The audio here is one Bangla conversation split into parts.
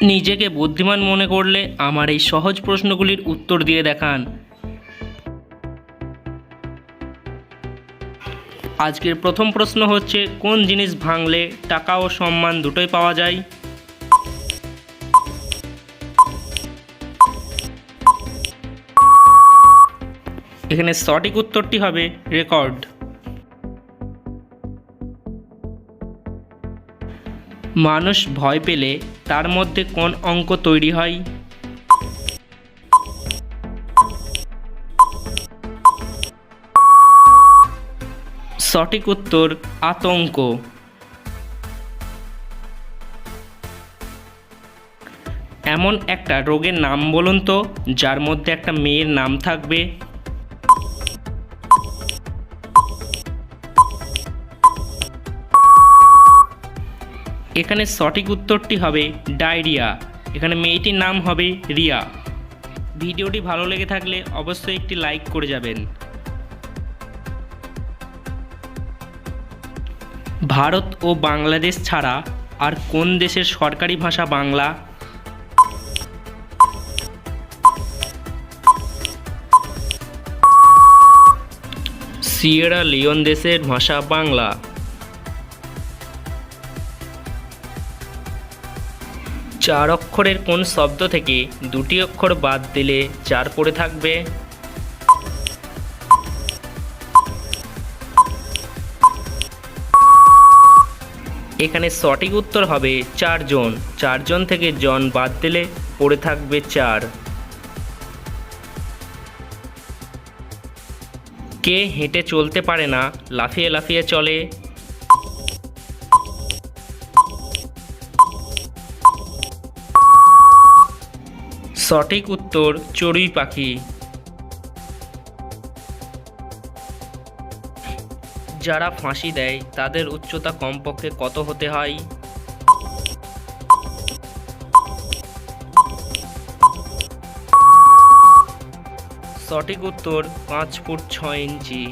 নিজেকে বুদ্ধিমান মনে করলে আমার এই সহজ প্রশ্নগুলির উত্তর দিয়ে দেখান। আজকের প্রথম প্রশ্ন হচ্ছে, কোন জিনিস ভাঙলে টাকা ও সম্মান দুটোই পাওয়া যায়? এখানে সঠিক উত্তরটি হবে রেকর্ড। মানুষ ভয় পেলে তার মধ্যে কোন অঙ্ক তৈরি হয়? সঠিক উত্তর আতঙ্ক। এমন একটা রোগের নাম বলুন তো যার মধ্যে একটা মেয়ের নাম থাকবে। এখানে সঠিক উত্তরটি হবে ডায়রিয়া। এখানে মেয়েটির নাম হবে রিয়া। ভিডিওটি ভালো লেগে থাকলে অবশ্যই একটি লাইক করে যাবেন। ভারত ও বাংলাদেশ ছাড়া আর কোন দেশের সরকারি ভাষা বাংলা? সিয়েরা লিওন দেশের ভাষা বাংলা। চার অক্ষরের কোন শব্দ থেকে দুটি অক্ষর বাদ দিলে চার পড়ে থাকবে? এখানে সঠিক উত্তর হবে চারজন। চারজন থেকে জন বাদ দিলে পড়ে থাকবে চার। কে হেঁটে চলতে পারে না, লাফিয়ে লাফিয়ে চলে? সঠিক উত্তর চড়ুই পাখি। যারা ফাঁসি দেয় তাদের উচ্চতা কমপক্ষে কত হতে হয়? সঠিক উত্তর 5 ফুট 6 ইঞ্চি।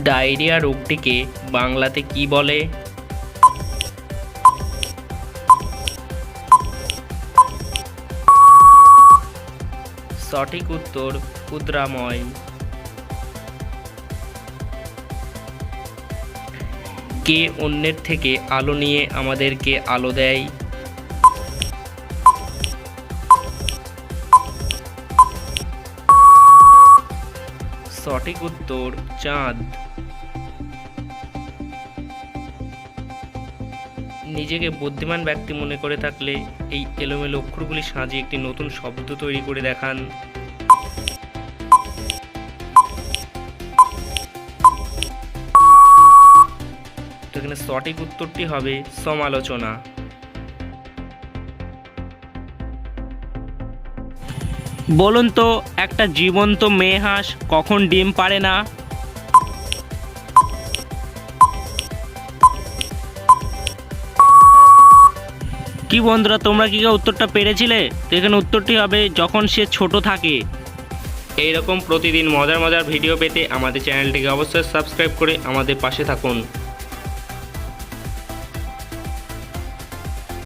ডায়রিয়া রোগটিকে বাংলাতে কি বলে? সঠিক উত্তর ক্ষুদ্রাময়। কে অন্যের থেকে আলো নিয়ে আমাদেরকে আলো দেয়? সঠিক উত্তর চাঁদ। নিজেকে বুদ্ধিমান ব্যক্তি মনে করে থাকলে এই এলোমেলো অক্ষরগুলি সাজিয়ে একটি নতুন শব্দ তৈরি করে দেখান। তো এখানে সঠিক উত্তরটি হবে সমালোচনা। বলুন তো, একটা জীবন্ত মেয়ে হাঁস কখন ডিম পাড়ে না? কি বন্ধুরা, তোমরা কি উত্তরটা পেরেছিলে? তো এখানে উত্তরটি হবে যখন সে ছোট থাকে। এইরকম প্রতিদিন মজার মজার ভিডিও পেতে আমাদের চ্যানেলটিকে অবশ্যই সাবস্ক্রাইব করে আমাদের পাশে থাকুন।